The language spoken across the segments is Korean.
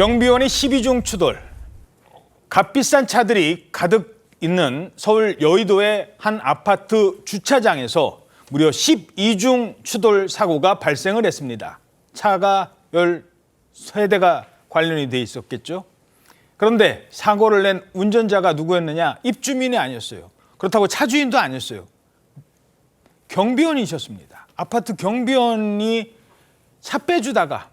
경비원의 12중 추돌. 값비싼 차들이 가득 있는 서울 여의도의 한 아파트 주차장에서 무려 12중 추돌 사고가 발생을 했습니다. 차가 13대가 관련이 돼 있었겠죠. 그런데 사고를 낸 운전자가 누구였느냐? 입주민이 아니었어요. 그렇다고 차주인도 아니었어요. 경비원이셨습니다. 아파트 경비원이 차 빼주다가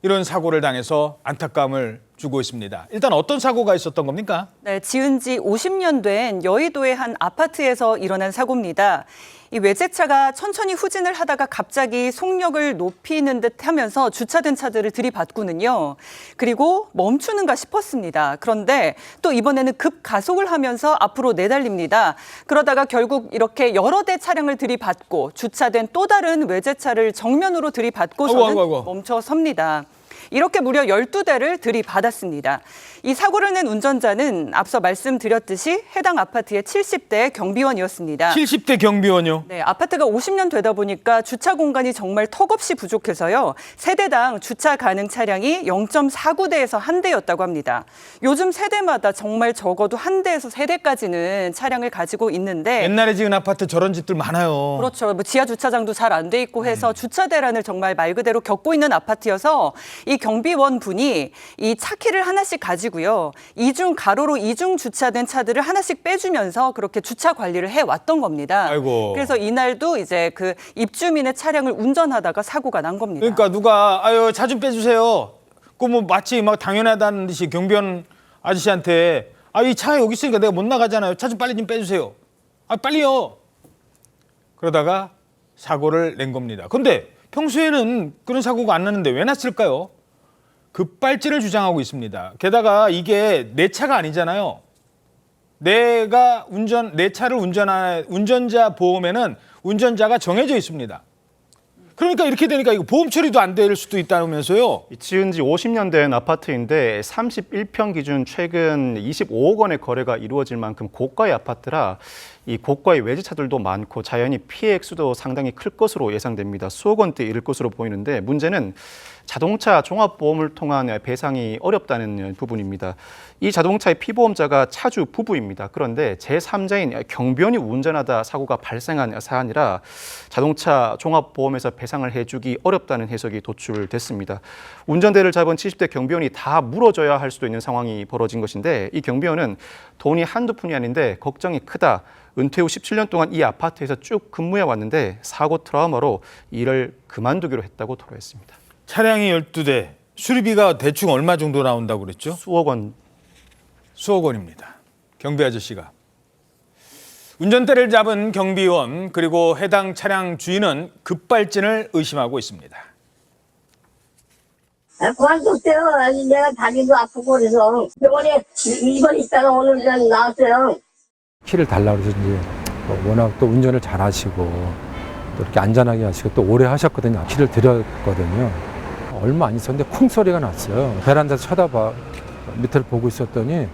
이런 사고를 당해서 안타까움을 주고 있습니다. 일단 어떤 사고가 있었던 겁니까? 네, 지은 지 50년 된 여의도의 한 아파트에서 일어난 사고입니다. 이 외제차가 천천히 후진을 하다가 갑자기 속력을 높이는 듯 하면서 주차된 차들을 들이받고는요. 그리고 멈추는가 싶었습니다. 그런데 또 이번에는 급가속을 하면서 앞으로 내달립니다. 그러다가 결국 이렇게 여러 대 차량을 들이받고 주차된 또 다른 외제차를 정면으로 들이받고서는 멈춰섭니다. 이렇게 무려 12대를 들이받았습니다. 이 사고를 낸 운전자는 앞서 말씀드렸듯이 해당 아파트의 70대 경비원이었습니다. 70대 경비원이요? 네, 아파트가 50년 되다 보니까 주차 공간이 정말 턱없이 부족해서요. 세대당 주차 가능 차량이 0.49대에서 1대였다고 합니다. 요즘 세대마다 정말 적어도 1대에서 3대까지는 차량을 가지고 있는데 옛날에 지은 아파트 저런 집들 많아요. 그렇죠. 뭐 지하 주차장도 잘 안 돼 있고 해서 주차 대란을 정말 말 그대로 겪고 있는 아파트여서 이 경비원 분이 이 차키를 하나씩 가지고요. 가로로 이중 주차된 차들을 하나씩 빼주면서 그렇게 주차 관리를 해왔던 겁니다. 아이고. 그래서 이날도 이제 그 입주민의 차량을 운전하다가 사고가 난 겁니다. 그러니까 누가 차 좀 빼주세요. 그 뭐 마치 막 당연하다는 듯이 경비원 아저씨한테 이 차 여기 있으니까 내가 못 나가잖아요. 차 좀 빨리 좀 빼주세요. 빨리요. 그러다가 사고를 낸 겁니다. 근데 평소에는 그런 사고가 안 나는데 왜 났을까요? 급발진을 주장하고 있습니다. 게다가 이게 내 차가 아니잖아요. 내 차를 운전자 보험에는 운전자가 정해져 있습니다. 그러니까 이렇게 되니까 이거 보험 처리도 안 될 수도 있다면서요. 지은 지 50년 된 아파트인데 31평 기준 최근 25억 원의 거래가 이루어질 만큼 고가의 아파트라 이 고가의 외제차들도 많고 자연히 피해 액수도 상당히 클 것으로 예상됩니다. 수억 원대 이를 것으로 보이는데 문제는 자동차 종합보험을 통한 배상이 어렵다는 부분입니다. 이 자동차의 피보험자가 차주 부부입니다. 그런데 제3자인 경비원이 운전하다 사고가 발생한 사안이라 자동차 종합보험에서 배상을 해주기 어렵다는 해석이 도출됐습니다. 운전대를 잡은 70대 경비원이 다 물어줘야 할 수도 있는 상황이 벌어진 것인데 이 경비원은 돈이 한두 푼이 아닌데 걱정이 크다. 은퇴 후 17년 동안 이 아파트에서 쭉 근무해 왔는데 사고 트라우마로 일을 그만두기로 했다고 토로했습니다. 차량이 12대, 수리비가 대충 얼마 정도 나온다고 그랬죠? 수억 원. 수억 원입니다. 경비 아저씨가. 운전대를 잡은 경비원 그리고 해당 차량 주인은 급발진을 의심하고 있습니다. 그만뒀어요. 내가 다리도 아프고 그래서 병원에 2번 있다가 오늘 그냥 나왔어요. 키를 달라고 해서 이제 워낙 또 운전을 잘 하시고 또 이렇게 안전하게 하시고 또 오래 하셨거든요. 키를 드렸거든요. 얼마 안 있었는데 쿵 소리가 났어요. 베란다에서 쳐다봐 밑을 보고 있었더니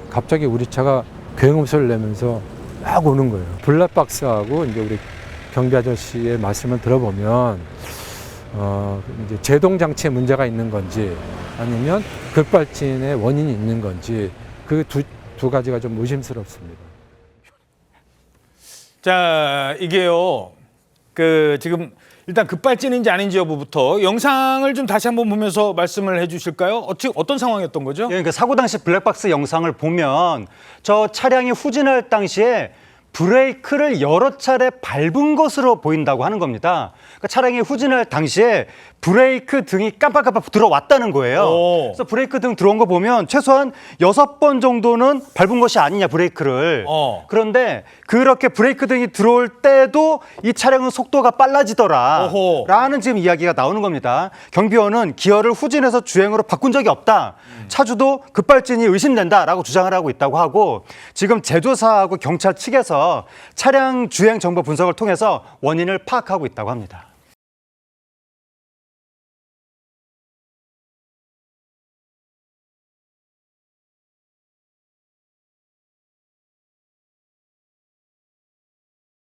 갑자기 우리 차가 굉음소리를 내면서 막 오는 거예요. 블랙박스하고 이제 우리 경비 아저씨의 말씀을 들어보면 이제 제동 장치에 문제가 있는 건지 아니면 급발진의 원인이 있는 건지 그 두 가지가 좀 의심스럽습니다. 자, 이게요. 지금 일단 급발진인지 아닌지 여부부터 영상을 좀 다시 한번 보면서 말씀을 해주실까요? 어떤 상황이었던 거죠? 그러니까 사고 당시 블랙박스 영상을 보면 저 차량이 후진할 당시에 브레이크를 여러 차례 밟은 것으로 보인다고 하는 겁니다. 그러니까 차량이 후진할 당시에 브레이크 등이 깜빡깜빡 들어왔다는 거예요. 그래서 브레이크 등 들어온 거 보면 최소한 6번 정도는 밟은 것이 아니냐, 브레이크를. 그런데 그렇게 브레이크 등이 들어올 때도 이 차량은 속도가 빨라지더라. 라는 지금 이야기가 나오는 겁니다. 경비원은 기어를 후진해서 주행으로 바꾼 적이 없다. 차주도 급발진이 의심된다라고 주장을 하고 있다고 하고 지금 제조사하고 경찰 측에서 차량 주행 정보 분석을 통해서 원인을 파악하고 있다고 합니다.